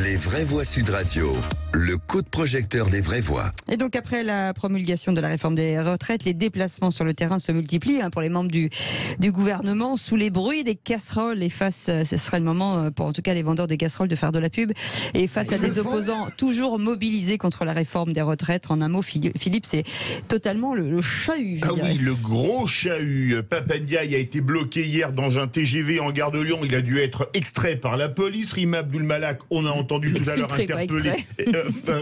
Les vraies voix Sud Radio, le coup de projecteur des vraies voix. Et donc après la promulgation de la réforme des retraites, les déplacements sur le terrain se multiplient pour les membres du gouvernement sous les bruits des casseroles et face, ce serait le moment pour en tout cas les vendeurs de casseroles de faire de la pub et face à des opposants toujours mobilisés contre la réforme des retraites. En un mot, Philippe, c'est totalement le chahut. Oui, le gros chahut. Pape Ndiaye a été bloqué hier dans un TGV en gare de Lyon. Il a dû être extrait par la police. Rima Abdul Malak, on a entendu tout à l'heure interpellé.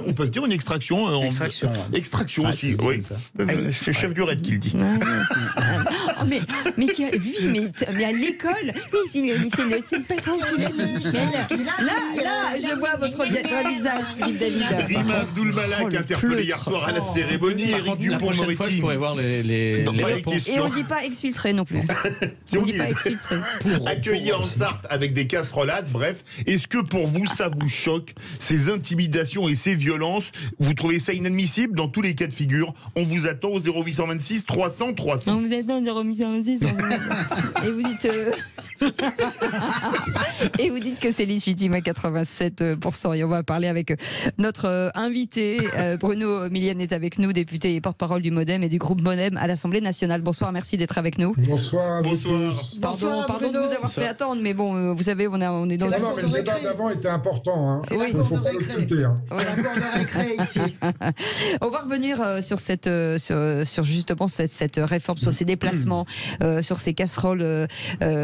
On peut se dire une extraction. Extraction aussi, oui. C'est chef du raid qui le dit. mais à l'école, c'est le patron qui l'a mis. Là, je vois votre visage, Philippe David. Rima Abdul Malak interpellé hier soir à la cérémonie. Éric Dupond-Moretti. Je pourrais voir les réponses. Et on ne dit pas exfiltré non plus. On ne dit pas exfiltré. Accueilli en Sarthe avec des casserolades, bref. Est-ce que pour vous, ça vous choque, ces intimidations et ces violences? Vous trouvez ça inadmissible dans tous les cas de figure? On vous attend au 0826 300 300. On vous attend au 0826. Et vous dites... Et vous dites que c'est légitime à 87%. Et on va parler avec notre invité. Bruno Millienne est avec nous, député et porte-parole du MoDem et du groupe MoDem à l'Assemblée nationale. Bonsoir, merci d'être avec nous. Bonsoir. Pardon de vous avoir fait attendre, mais bon, vous savez, on est dans... Non, mais le débat d'avant était important. Hein. Oui. Il ne faut pas l'occulter. Hein. C'est la cour de récré ici. On va revenir sur justement cette réforme, sur ces déplacements, sur ces casseroles.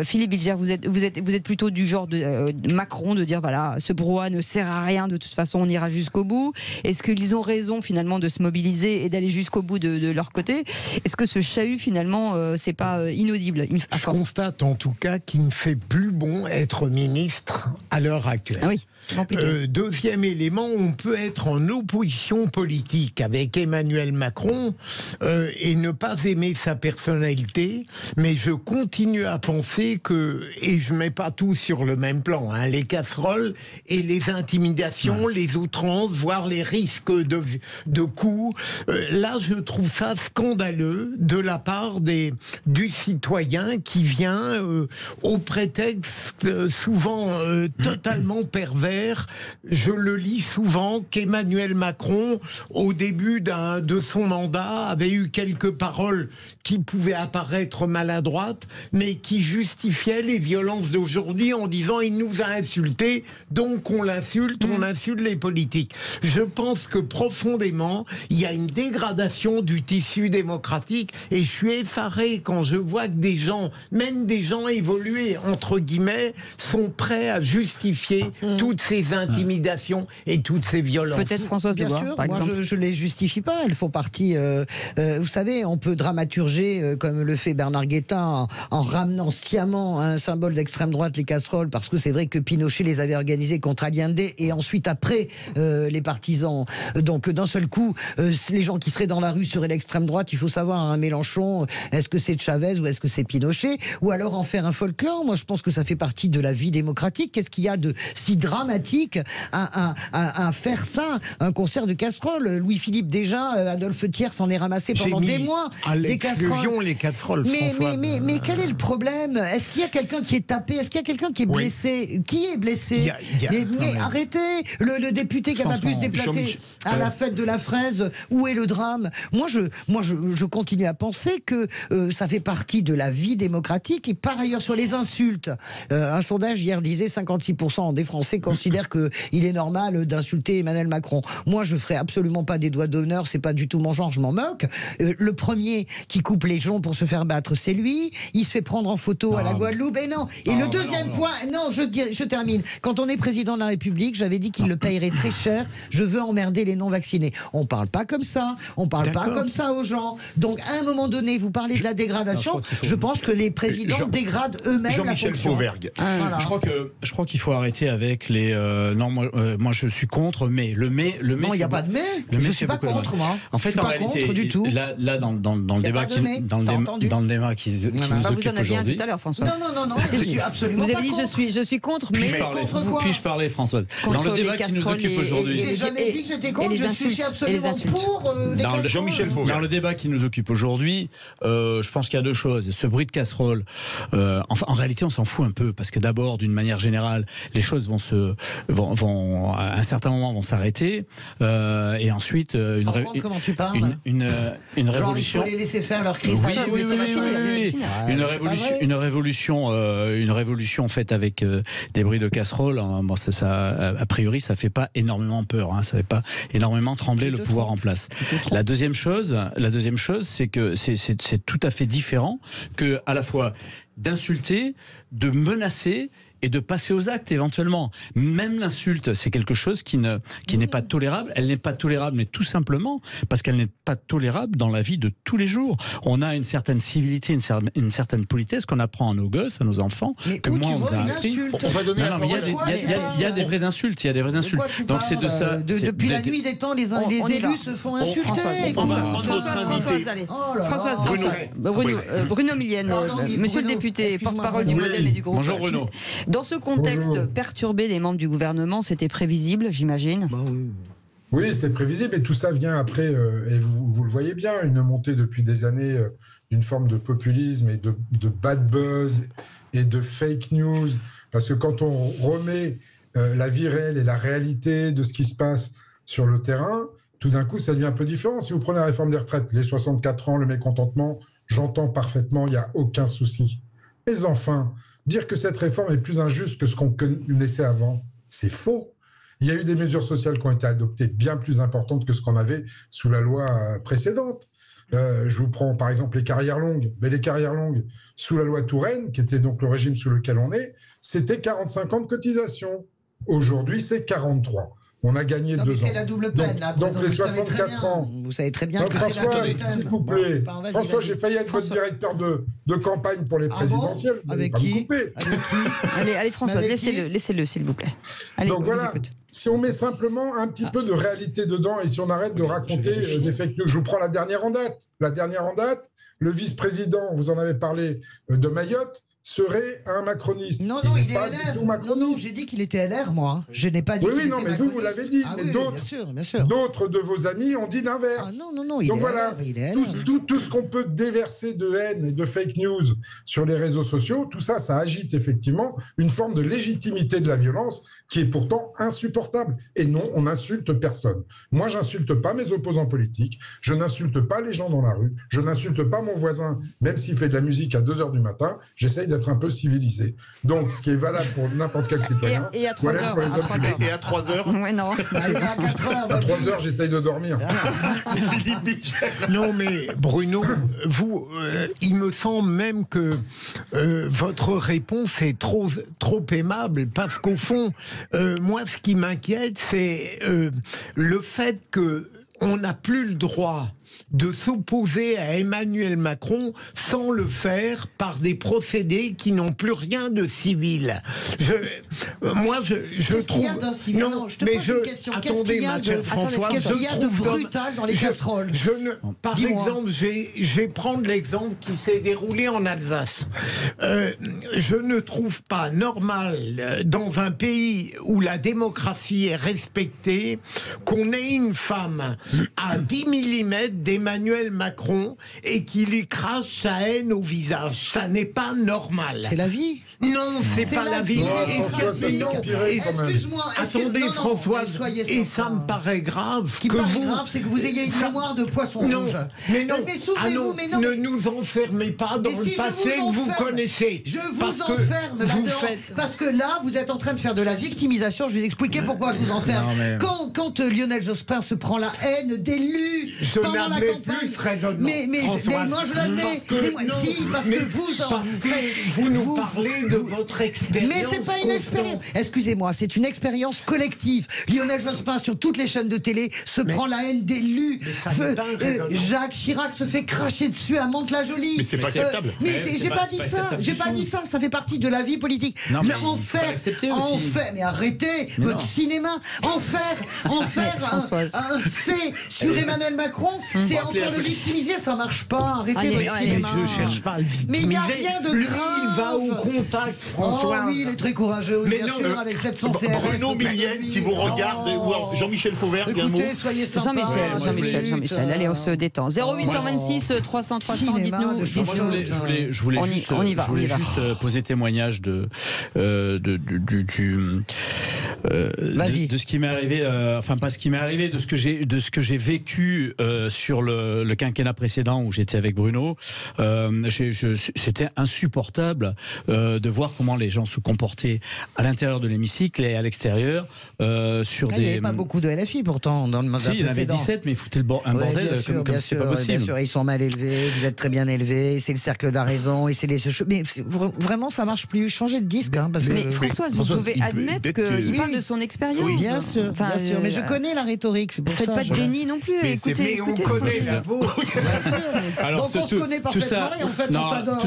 Philippe Bilger, vous êtes plutôt du genre de Macron, de dire voilà, ce brouhaha ne sert à rien, de toute façon on ira jusqu'au bout. Est-ce qu'ils ont raison finalement de se mobiliser et d'aller jusqu'au bout de leur côté? Est-ce que ce chahut finalement c'est pas inaudible à force? Je constate en tout cas qu'il ne fait plus bon être ministre à l'heure actuelle. Ah oui, c'est compliqué. Deuxième élément, on peut être en opposition politique avec Emmanuel Macron et ne pas aimer sa personnalité, mais je continue à penser que, et je ne mets pas tout sur le même plan, hein, les casseroles et les intimidations, les outrances, voire les risques de coups, là je trouve ça scandaleux de la part du citoyen qui vient au prétexte souvent totalement pervers. Je le lis souvent qu'Emmanuel Macron, au début de son mandat, avait eu quelques paroles qui pouvaient apparaître maladroites, mais qui justifiaient les violences d'aujourd'hui en disant il nous a insultés, donc on l'insulte, on insulte les politiques. Je pense que profondément, il y a une dégradation du tissu démocratique et je suis effaré quand je vois que des gens, même des gens évolués, entre guillemets, sont prêts à justifier toutes ces intimidations et toutes ces violences. Peut-être Françoise Bien Devoir, sûr, par exemple. moi je les justifie pas, elles font partie, vous savez, on peut dramaturger comme le fait Bernard Guetta en ramenant sciemment un symbole d'extrême droite, les casseroles, parce que c'est vrai que Pinochet les avait organisés contre Allende et ensuite après les partisans. Donc d'un seul coup, les gens qui seraient dans la rue seraient l'extrême droite. Il faut savoir, un Mélenchon, est-ce que c'est Chavez ou est-ce que c'est Pinochet? Ou alors en faire un folklore? Moi je pense que ça fait partie de la vie démocratique. Qu'est-ce qu'il y a de si dramatique à faire ça, un concert de casseroles? Louis-Philippe déjà, Adolphe Thiers s'en est ramassé pendant des mois des casseroles. Les casseroles, mais quel est le problème? Est-ce qu'il y a quelqu'un qui est tapé? Est-ce qu'il y a quelqu'un qui est blessé? Qui est blessé? Mais arrêtez, le député qui n'a pas pu se déplacer à la fête de la fraise, où est le drame? Moi je continue à penser que ça fait partie de la vie démocratique. Et par ailleurs, sur les insultes, un sondage hier disait 56% des Français considèrent qu'il est normal d'insulter Emmanuel Macron. Moi je ferai absolument pas des doigts d'honneur, c'est pas du tout mon genre, je m'en moque. Le premier qui coupe les gens pour se faire battre, c'est lui. Il se fait prendre en photo à la Guadeloupe. Et non. Et le deuxième point, je termine. Quand on est président de la République, j'avais dit qu'il le payerait très cher. Je veux emmerder les non-vaccinés. On parle pas comme ça. On parle pas comme ça aux gens. Donc, à un moment donné, vous parlez de la dégradation. Je pense que les présidents dégradent eux-mêmes la fonction. Jean-Michel Fauvergue. Voilà. Je crois qu'il faut arrêter avec les. Non, moi je suis contre, mais le mais. Non, il n'y a pas de mais. Je suis pas contre, moi. En fait, je suis pas contre du tout. Là, dans le débat qui nous occupe vous en aviez un tout à l'heure, François. Non, je suis absolument vous pas avez dit contre. je suis contre, mais contre quoi? Puis-je parler, Françoise? Contre dans le débat qui nous occupe aujourd'hui. J'ai jamais dit que j'étais contre, je suis absolument pour les casseroles. Jean-Michel Fauvergue. Dans le débat qui nous occupe aujourd'hui, je pense qu'il y a deux choses. Ce bruit de casserole, en réalité, on s'en fout un peu, parce que d'abord, d'une manière générale, les choses vont se vont à un certain moment vont s'arrêter et ensuite comment tu parles une genre, révolution. Il faut les laisser faire leur crise. Une révolution faite avec des bruits de casserole. Bon, ça, a priori, ça fait pas énormément peur. Ça fait pas énormément trembler le pouvoir en place. La deuxième chose, c'est que c'est tout à fait différent que à la fois d'insulter, de menacer et de passer aux actes éventuellement. Même l'insulte, c'est quelque chose qui n'est pas tolérable. Elle n'est pas tolérable, mais tout simplement parce qu'elle n'est pas tolérable dans la vie de tous les jours. On a une certaine civilité, une certaine politesse qu'on apprend à nos gosses, à nos enfants, mais que moi on vous a appris. On va donner il y a des vraies insultes. Il y a des vraies insultes. Donc c'est de ça. Depuis la nuit des temps, les élus se font insulter. Bruno Millienne, monsieur le député, porte-parole du Modem et du groupe. Bonjour Bruno. Dans ce contexte perturbé des membres du gouvernement, c'était prévisible, j'imagine. Oui, c'était prévisible et tout ça vient après, et vous le voyez bien, une montée depuis des années d'une forme de populisme et de bad buzz et de fake news. Parce que quand on remet la vie réelle et la réalité de ce qui se passe sur le terrain, tout d'un coup, ça devient un peu différent. Si vous prenez la réforme des retraites, les 64 ans, le mécontentement, j'entends parfaitement, il n'y a aucun souci. Mais enfin, dire que cette réforme est plus injuste que ce qu'on connaissait avant, c'est faux. Il y a eu des mesures sociales qui ont été adoptées bien plus importantes que ce qu'on avait sous la loi précédente. Je vous prends par exemple les carrières longues. Mais les carrières longues, sous la loi Touraine, qui était donc le régime sous lequel on est, c'était 45 ans de cotisation. Aujourd'hui, c'est 43. On a gagné 2 ans. C'est la double peine, là. Donc les 64 ans. Vous savez très bien que c'est la François, double peine. s'il vous plaît. François, j'ai failli être votre directeur de campagne pour les présidentielles. Avec qui? Allez, François, laissez-le, s'il vous plaît. Allez, donc voilà, si on met simplement un petit peu de réalité dedans et si on arrête de raconter des fake news. Je vous prends la dernière en date. Le vice-président, vous en avez parlé, de Mayotte, serait un macroniste. Non, il est pas LR. du tout macroniste. Non, j'ai dit qu'il était LR, moi. Je n'ai pas dit qu'il était macroniste. Vous l'avez dit. Mais d'autres de vos amis ont dit l'inverse. Non, il est LR. Il est LR. Tout ce qu'on peut déverser de haine et de fake news sur les réseaux sociaux, tout ça, ça agite effectivement une forme de légitimité de la violence qui est pourtant insupportable. Et non, on n'insulte personne. Moi, j'insulte pas mes opposants politiques. Je n'insulte pas les gens dans la rue. Je n'insulte pas mon voisin, même s'il fait de la musique à 2h du matin. J'essaye d'être un peu civilisé. Donc, ce qui est valable pour n'importe quel citoyen. Et à 3h. Et à 3h Ouais, non. À 3h, j'essaye de dormir. Non, mais Bruno, vous, il me semble même que votre réponse est trop aimable, parce qu'au fond, moi, ce qui m'inquiète, c'est le fait qu'on n'a plus le droit de s'opposer à Emmanuel Macron sans le faire par des procédés qui n'ont plus rien de civil. Je trouve... Attendez, ma chère Françoise, qu'est-ce qu'il y a de brutal dans les casseroles? Par exemple, je vais prendre l'exemple qui s'est déroulé en Alsace. Je ne trouve pas normal, dans un pays où la démocratie est respectée, qu'on ait une femme à 10 mm d'Emmanuel Macron et qui lui crache sa haine au visage. Ça n'est pas normal. C'est la vie. Non, c'est pas la vie. Excuse-moi. Attendez, Françoise, et ça me paraît grave. Ce qui me paraît grave, c'est que vous ayez une mémoire de poisson rouge. Mais non, mais souvenez-vous, ne nous enfermez pas dans le passé que vous connaissez. Je vous enferme là-dedans, parce que là, vous êtes en train de faire de la victimisation. Je vais vous expliquer pourquoi je vous enferme. Quand Lionel Jospin se prend la haine d'élus pendant la campagne, mais moi je l'admets. Si, parce que vous nous parlez de votre expérience. Mais c'est pas une expérience. Excusez-moi, c'est une expérience collective. Lionel Jospin, sur toutes les chaînes de télé, se prend la haine d'élus. Jacques Chirac se fait cracher dessus à Mantes-la-Jolie. Mais c'est pas acceptable. Mais j'ai pas dit ça. J'ai pas dit ça. Ça fait partie de la vie politique. Mais arrêtez votre cinéma. En faire un fait sur Emmanuel Macron, c'est encore le victimiser. Ça marche pas. Arrêtez votre cinéma. Je cherche pas à le victimiser. Mais il n'y a rien de grave. Il va au contact, François. Oh oui, il est très courageux, bien sûr, avec 700 CRS. Bruno Millienne qui vous regarde, ou Jean-Michel Fauvert, un mot. Écoutez, soyez sympa. Jean-Michel, allez, on se détend. 0826 300 300, dites-nous. Je voulais juste poser témoignage de ce qui m'est arrivé, enfin pas ce qui m'est arrivé, de ce que j'ai vécu sur le quinquennat précédent où j'étais avec Bruno. C'était insupportable de voir comment les gens se comportaient à l'intérieur de l'hémicycle et à l'extérieur sur des. Il n'y avait pas beaucoup de LFI pourtant dans le mandat précédent. Il y en avait 17, mais ils foutaient un bordel comme c'est pas possible. Bien sûr, ils sont mal élevés, vous êtes très bien élevés, c'est le cercle de la raison, et c'est les. Mais vraiment, ça marche plus. Changez de disque, parce que. Mais Françoise, vous pouvez admettre qu'il parle de son expérience. Oui, bien sûr, mais je connais la rhétorique, c'est pour ça. Faites pas de déni non plus. Écoutez, on connaît la vôtre. Donc on se connaît parfaitement et en fait on s'adore.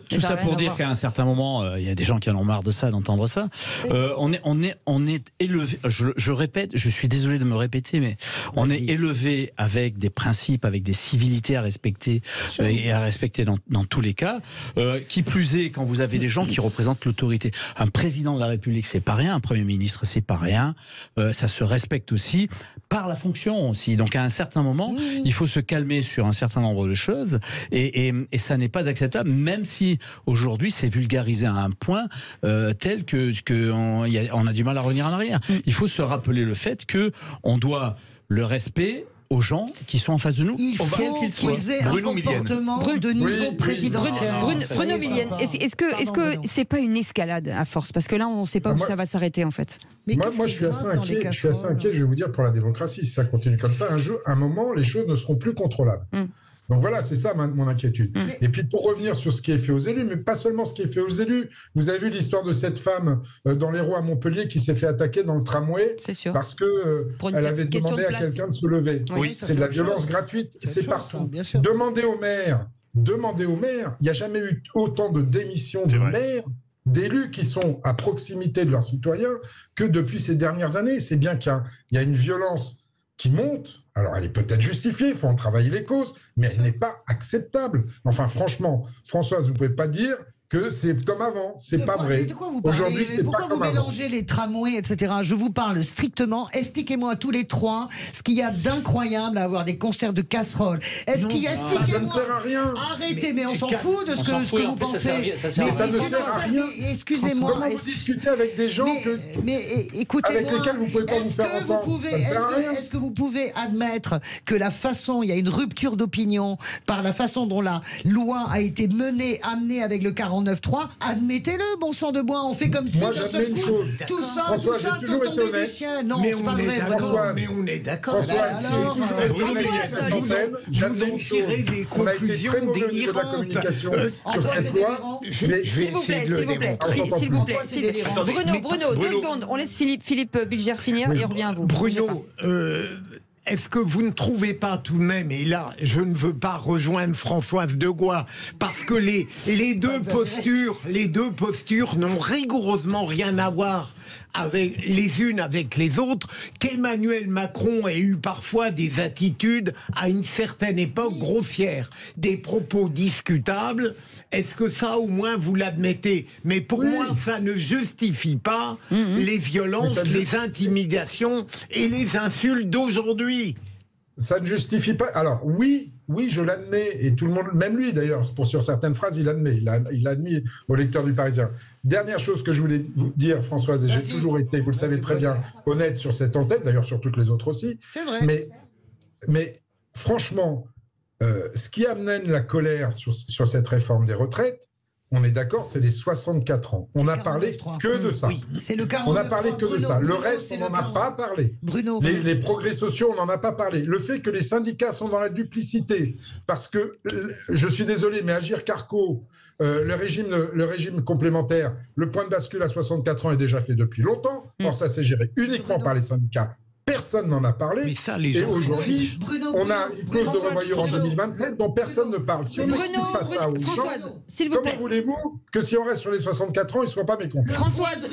Tout ça pour dire qu'à un certain moment, il y a des gens qui en ont marre de ça, d'entendre ça. On est élevé. Je répète, je suis désolé de me répéter, mais on est élevé avec des principes, avec des civilités à respecter et à respecter dans tous les cas. Qui plus est, quand vous avez des gens qui représentent l'autorité. Un président de la République, c'est pas rien. Un Premier ministre, c'est pas rien. Ça se respecte aussi par la fonction aussi. Donc à un certain moment, il faut se calmer sur un certain nombre de choses et ça n'est pas acceptable, même si aujourd'hui c'est vulgarisé à un point tel que on a du mal à revenir en arrière. Il faut se rappeler le fait que on doit le respect aux gens qui sont en face de nous, il faut qu'ils aient un comportement de niveau présidentiel. Bruno Millienne, est-ce que c'est pas une escalade à force? Parce que là, on ne sait pas où ça va s'arrêter en fait. Moi, je suis assez inquiet. Je vais vous dire, pour la démocratie, si ça continue comme ça, un moment, les choses ne seront plus contrôlables. Donc voilà, c'est ça mon inquiétude. Et puis pour revenir sur ce qui est fait aux élus, mais pas seulement ce qui est fait aux élus. Vous avez vu l'histoire de cette femme dans l'Hérault à Montpellier qui s'est fait attaquer dans le tramway parce que elle avait demandé à quelqu'un de se lever. C'est de la violence gratuite, c'est partout. Demandez au maire, il n'y a jamais eu autant de démissions de maires, d'élus qui sont à proximité de leurs citoyens que depuis ces dernières années. C'est bien qu'il y a une violence qui monte. Alors, elle est peut-être justifiée, il faut en travailler les causes, mais elle n'est pas acceptable. Enfin, franchement, Françoise, vous ne pouvez pas dire que c'est comme avant. C'est pas vrai. Aujourd'hui, c'est pas comme avant. Pourquoi vous mélangez les tramways, etc. Je vous parle strictement. Expliquez-moi tous les trois ce qu'il y a d'incroyable à avoir des concerts de casseroles. Ça ne sert à rien. Arrêtez, mais on s'en fout de ce que vous pensez. Mais ça ne sert à rien. Excusez-moi. Comment vous discutez avec des gens avec lesquels vous ne pouvez pas vous faire entendre? Ça ne sert à rien. Est-ce que vous pouvez admettre que il y a une rupture d'opinion par la façon dont la loi a été amenée avec le 49.3, admettez-le, bon sang de bois, on fait comme si d'un seul coup, tout ça, j'ai toujours été honnête. Non, c'est pas vrai, mais on est d'accord. J'admets une chose, on a été très mauvais au niveau de la communication sur cette loi. S'il vous plaît. Bruno, 2 secondes, on laisse Philippe Bilger finir et on revient à vous. Bruno, est-ce que vous ne trouvez pas tout de même, et là je ne veux pas rejoindre Françoise Degois, parce que les deux postures n'ont rigoureusement rien à voir les unes avec les autres, qu'Emmanuel Macron ait eu parfois des attitudes à une certaine époque grossières, des propos discutables? Est-ce que ça au moins vous l'admettez? Mais pour moi ça ne justifie pas les violences, les intimidations et les insultes d'aujourd'hui. Ça ne justifie pas. Alors oui, je l'admets, et tout le monde, même lui d'ailleurs, sur certaines phrases, il l'admet. Il l'a admis au lecteur du Parisien. Dernière chose que je voulais vous dire, Françoise, et j'ai toujours été, vous le savez très bien, honnête sur cette antenne, d'ailleurs sur toutes les autres aussi. C'est vrai. Mais franchement, ce qui amène la colère sur cette réforme des retraites, on est d'accord, c'est les 64 ans. On n'a parlé que de ça. Oui, c'est le 49. On n'a parlé que de ça. Le reste, on n'en a pas parlé. Bruno. Les progrès sociaux, on n'en a pas parlé. Le fait que les syndicats sont dans la duplicité, parce que, je suis désolé, mais Agir Carco, le régime complémentaire, le point de bascule à 64 ans est déjà fait depuis longtemps. Or, ça s'est géré uniquement par les syndicats. Personne n'en a parlé. Mais ça, les gens, et aujourd'hui, on a une clause de revoyure en 2027 dont personne ne parle. Si on n'explique pas ça aux gens, comment voulez-vous que si on reste sur les 64 ans, ils ne soient pas mécontents? Françoise,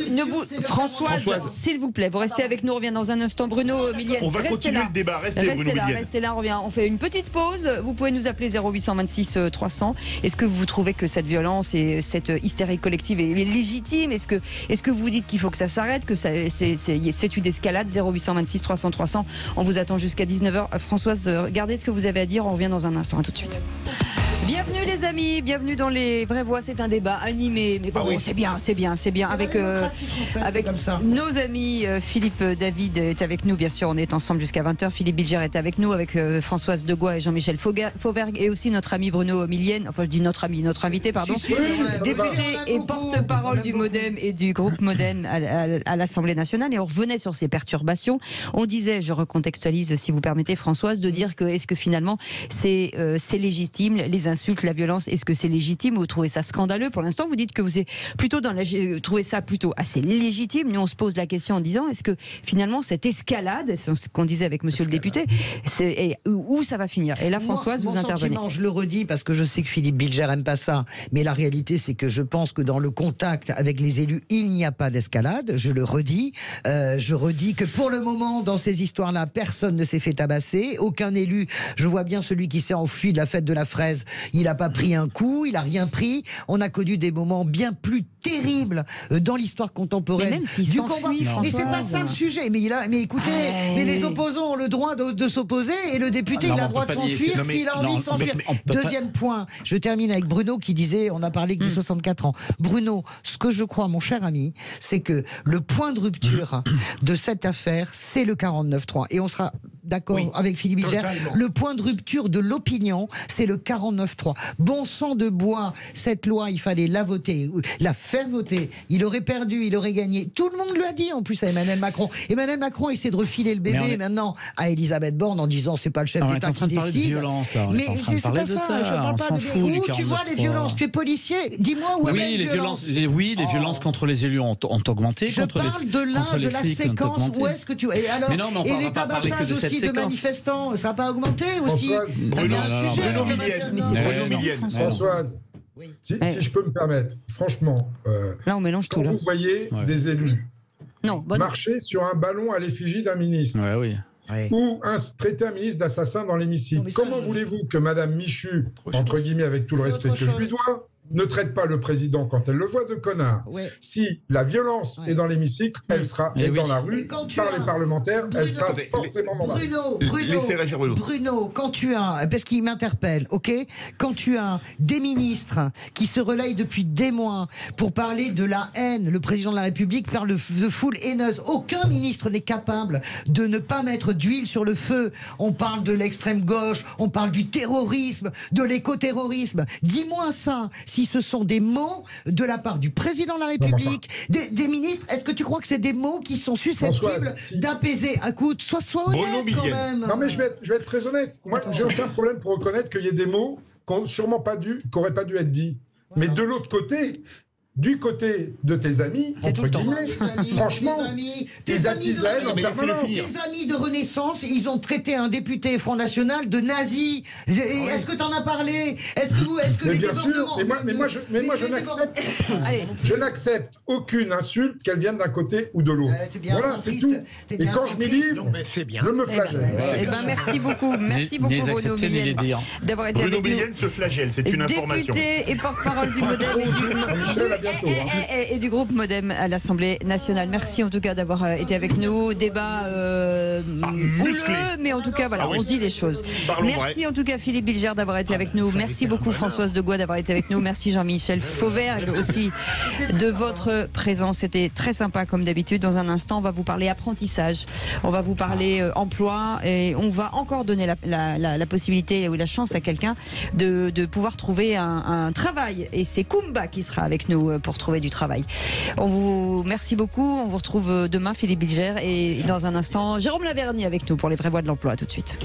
s'il vous plaît, vous restez avec nous, on revient dans un instant. Bruno Millienne, on va continuer le débat, restez là, on revient. On fait une petite pause. Vous pouvez nous appeler 0826 300. Est-ce que vous trouvez que cette violence et cette hystérie collective est légitime? Est-ce que vous dites qu'il faut que ça s'arrête, que c'est une escalade? 0826 300. On vous attend jusqu'à 19h. Françoise, regardez ce que vous avez à dire. On revient dans un instant. À tout de suite. Bienvenue les amis, bienvenue dans les vraies voix. C'est un débat animé, mais bon, c'est bien, avec comme ça. Nos amis. Philippe David est avec nous, bien sûr, on est ensemble jusqu'à 20h. Philippe Bilger est avec nous, avec Françoise Degois et Jean-Michel Fauvergue, et aussi notre ami Bruno Millienne, enfin je dis notre invité, pardon, député et porte-parole du Modem et du groupe Modem à l'Assemblée nationale. Et on revenait sur ces perturbations. On disait, je recontextualise si vous permettez Françoise, de dire que est-ce que finalement c'est légitime, les insultes, la violence, est-ce que c'est légitime ou vous trouvez ça scandaleux? Pour l'instant, vous dites que vous êtes plutôt trouvez ça plutôt assez légitime. Nous, on se pose la question en disant, est-ce que finalement cette escalade, c'est ce qu'on disait avec monsieur le député, où ça va finir? Et là, Françoise, vous intervenez. Je le redis parce que je sais que Philippe Bilger aime pas ça, mais la réalité, c'est que je pense que dans le contact avec les élus, il n'y a pas d'escalade. Je le redis. Je redis que pour le moment, dans ces histoires-là, personne ne s'est fait tabasser. Aucun élu. Je vois bien celui qui s'est enfui de la fête de la fraise. Il n'a pas pris un coup, il n'a rien pris. On a connu des moments bien plus terribles dans l'histoire contemporaine du combat. Mais c'est pas ça le sujet. Mais écoutez, mais les opposants ont le droit de s'opposer et le député, il a le droit de s'enfuir s'il a envie de s'enfuir. Deuxième point, je termine avec Bruno qui disait, on a parlé que des 64 ans. Bruno, ce que je crois, mon cher ami, c'est que le point de rupture de cette affaire, c'est le 49.3. Et on sera d'accord avec Philippe Bilger. Le point de rupture de l'opinion, c'est le 49.3. Bon sang de bois, cette loi, il fallait la voter, la faire voter. Il aurait perdu, il aurait gagné. Tout le monde lui a dit, en plus, à Emmanuel Macron. Emmanuel Macron essaie de refiler le bébé maintenant à Elisabeth Borne en disant c'est pas le chef d'État qui décide. Mais c'est pas ça. Je parle pas de où tu vois les violences. Tu es policier. Dis-moi où est les violences. Oui, les violences contre les élus ont augmenté. Je parle de la séquence. Où est-ce que tu et alors et les tabassages aussi de manifestants, ça n'a pas augmenté aussi? Françoise, si je peux me permettre, franchement, là on mélange tout. Vous voyez des élus marcher sur un ballon à l'effigie d'un ministre. Ou traiter un ministre d'assassin dans l'hémicycle. Comment voulez-vous que Madame Michu, entre guillemets, avec tout le respect que je lui dois, ne traite pas le président quand elle le voit de connard? Si la violence est dans l'hémicycle, elle sera dans la rue par les parlementaires, elle sera forcément dans la rue. Bruno, quand tu as, parce qu'il m'interpelle, quand tu as des ministres qui se relayent depuis des mois pour parler de la haine, le président de la République parle de foule haineuse. Aucun ministre n'est capable de ne pas mettre d'huile sur le feu. On parle de l'extrême gauche, on parle du terrorisme, de l'écoterrorisme. Dis-moi ça. Si ce sont des mots de la part du président de la République, des ministres, est-ce que tu crois que c'est des mots qui sont susceptibles d'apaiser? Écoute, sois honnête quand même. Non mais je vais être très honnête. Moi, j'ai aucun problème pour reconnaître qu'il y ait des mots qui n'auraient pas dû être dits. Mais de l'autre côté, du côté de tes amis, entre guillemets, franchement, ils attisent la haine en permanence. Tes amis de Renaissance, ils ont traité un député Front National de nazi. Est-ce que tu en as parlé? Est-ce que les bien sûr, mais moi je n'accepte aucune insulte, qu'elle vienne d'un côté ou de l'autre. Voilà, c'est tout. Et quand je m'y livre, je me flagelle. Merci beaucoup Bruno Millienne d'avoir été avec nous. Bruno Millienne se flagelle, c'est une information. Député et porte-parole du Modem et du groupe Modem à l'Assemblée nationale. Merci en tout cas d'avoir été avec nous. Débat houleux, mais en tout cas voilà, on se dit les choses. Merci en tout cas Philippe Bilger d'avoir été avec nous. Merci beaucoup Françoise Degois d'avoir été avec nous. Merci Jean-Michel Fauvergue aussi de votre présence. C'était très sympa comme d'habitude. Dans un instant, on va vous parler apprentissage, on va vous parler emploi et on va encore donner la possibilité ou la chance à quelqu'un de pouvoir trouver un travail. Et c'est Kumba qui sera avec nous pour trouver du travail. On vous merci beaucoup. On vous retrouve demain, Philippe Bilger, et dans un instant, Jérôme Lavergne avec nous pour les vraies voix de l'emploi. Tout de suite.